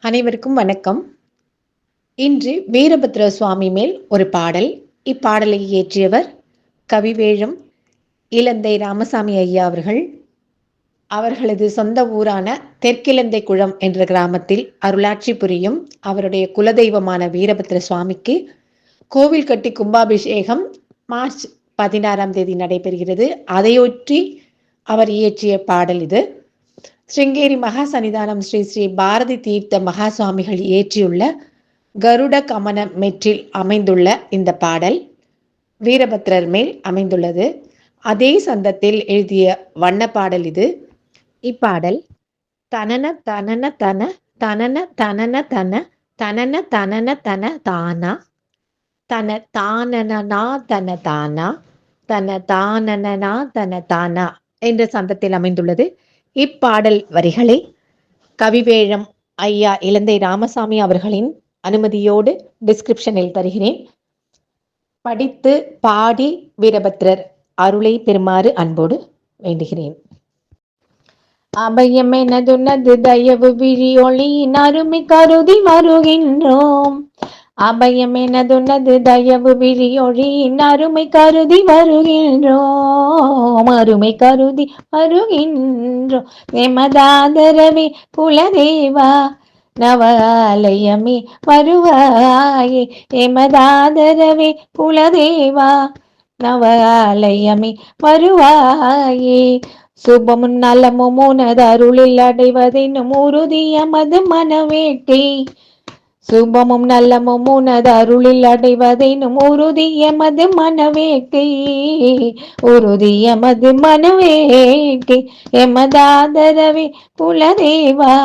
அனைவருக்கும் வணக்கம். இன்று வீரபத்ர சுவாமி மேல் ஒரு பாடல். இப்பாடலை இயற்றியவர் கவிவேழம் இலந்தை ராமசாமி ஐயா அவர்கள். அவர்களது சொந்த ஊரான தெற்கிலந்தை குளம் என்ற கிராமத்தில் அருளாட்சி புரியும் அவருடைய குலதெய்வமான வீரபத்ர சுவாமிக்கு கோவில் கட்டி கும்பாபிஷேகம் மார்ச் 16ஆம் தேதி நடைபெறுகிறது. அதையொற்றி அவர் இயற்றிய பாடல் இது. ஸ்ருங்கேரி மகா சன்னிதானம் ஸ்ரீ ஸ்ரீ பாரதி தீர்த்த மகா சுவாமிகள் இயற்றியுள்ள கருட கமன மெற்றில் அமைந்துள்ள இந்த பாடல் வீரபத்ரர் மேல் அமைந்துள்ளது. அதே சந்தத்தில் எழுதிய வண்ண பாடல் இது. இப்பாடல் தனன தனன தன தனன தனன தன தனன தனன தன தானா தன தானனா தன தானா தன தானனா தன தானா என்ற சந்தத்தில் அமைந்துள்ளது. இப்பாடல் வரிகளை கவிவேழம் ஐயா இலந்தை ராமசாமி அவர்களின் அனுமதியோடு டிஸ்கிரிப்ஷனில் தருகிறேன். படித்து பாடி வீரபத்ரர் அருளை பெறுமாறு அன்போடு வேண்டுகிறேன். அபயம் எனதுனது தயவு விழியொளியின் அருமை கருதி வருகின்றோம். அபயம் எனதுனது தயவு விழியொளியின் அருமை கருதி வருகின்றோம். அருமை கருதி வருகின்றோம். எமதாதரவே குலதேவா நவாலயமே வருவாயே. எமதாதரவே குலதேவா நவாலயமே வருவாயே. சுபமும் நலமும் உனது அருளில் அடைவதென்னும் உறுதியமது மனவேட்டை. சுபமும் நல்லமும் உனது அருளில் அடைவதெனும் உறுதியமது மனவேட்டை. உறுதியமது மனவேட்டை. எமதாதரவே குலதேவா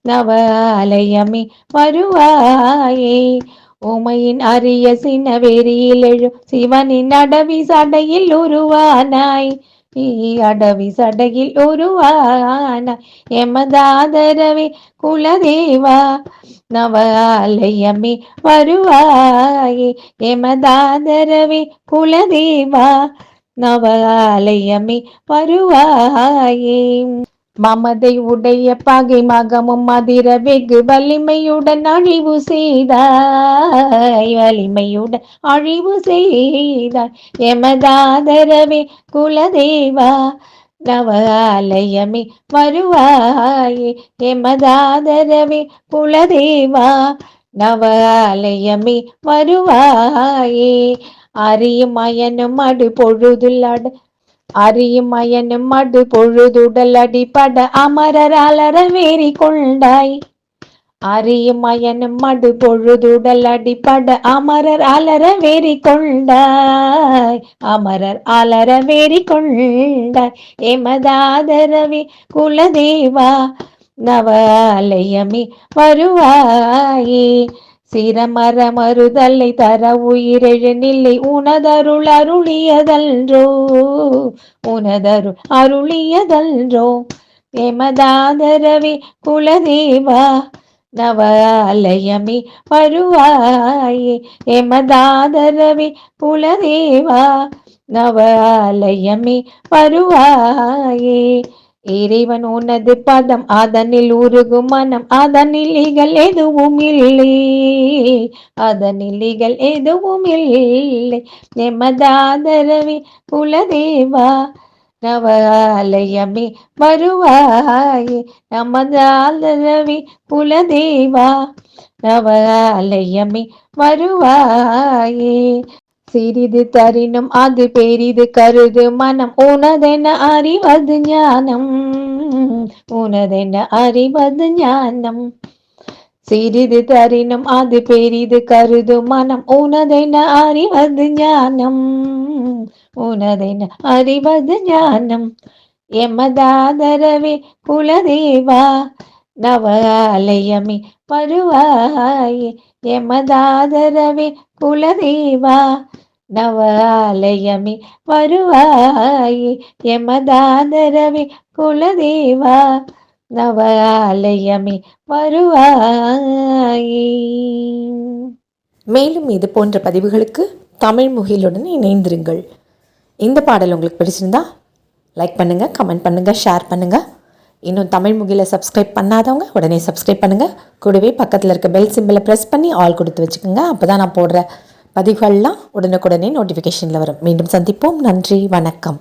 நவாலயமே வருவாயே. உமையின் அரிய சினவெறியில் எழு சிவனின் அடவி சடையில் உருவானாய். அடவி சடையில் உருவானாய். எமதாதரவே குலதேவா நவாலயமே வருவாயே. எமதாதரவே குலதேவா நவாலயமே வருவாயே. மமதை உடைய பகை மகமும் மதிர வெகு வலிமையுடன் அழிவு செய்தாய். வலிமையுடன் அழிவு செய்தாய். எமதாதரவே குலதேவா நவாலயமே வருவாயே. எமதாதரவே குலதேவா நவாலயமே வருவாயே. அறியும் மயனும் அடு பொழுதுள்ளட அறியும் மயனும் மடு பொழுதுடல் அடிப்பட அமரர் அலர வேறி கொண்டாய். அறியும் மயனும் மடு பொழுதுடல் அடிப்பட அமரர் அலர வேறி கொண்டாய். அமரர் அலர வேறி கொண்டாய். எமதாதரவே குலதேவா நவாலயமே வருவாயே. சிரமர மறுதலை தர உயிரெழு நிலை உனதருள் அருளியதல்ன்றோ. உனதருள் அருளியதல்ன்றோ. எமதாதரவே குலதேவா நவாலயமே வருவாயே. எமதாதரவே குலதேவா நவாலயமே வருவாயே. இறைவன் உனது பதம் அதனில் உருகும் மனம் அதனில் இகல் எதுவும் இல்லை. அதனில் இகல் எதுவும் இல்லை. எமதாதரவே குலதேவா நவாலயமே வருவாயே. நமதாதரவே குலதேவா நவாலயமே வருவாயே. சிறிது தரினும் அது பெரிது கருது மனம் உனதென அறிவது ஞானம். உனதென அறிவது ஞானம். சிறிது தரினும் அது பெரிது கருது மனம் உனதென அறிவது ஞானம். உனதென அறிவது ஞானம். எமதாதரவே குலதேவா நவாலயமே வருவாயே. எமதாதரவே குலதேவா நவாலயமே வருவாயே. எமதாதரவே குலதேவா நவாலயமே வருவாயே. மேலும் இது போன்ற பதிவுகளுக்கு தமிழ் முகிலுடன் இணைந்திருங்கள். இந்த பாடல் உங்களுக்கு பிடிச்சிருந்தா லைக் பண்ணுங்கள், கமெண்ட் பண்ணுங்கள், ஷேர் பண்ணுங்கள். இன்னும் தமிழ் முகிலை சப்ஸ்கிரைப் பண்ணாதவங்க உடனே சப்ஸ்கிரைப் பண்ணுங்கள். கூடவே பக்கத்தில் இருக்க பெல் சிம்பிளை ப்ரெஸ் பண்ணி ஆல் கொடுத்து வச்சுக்கோங்க. அப்போ தான் நான் போடுற பதிவுகள்லாம் உடனுக்குடனே நோட்டிஃபிகேஷனில் வரும். மீண்டும் சந்திப்போம். நன்றி, வணக்கம்.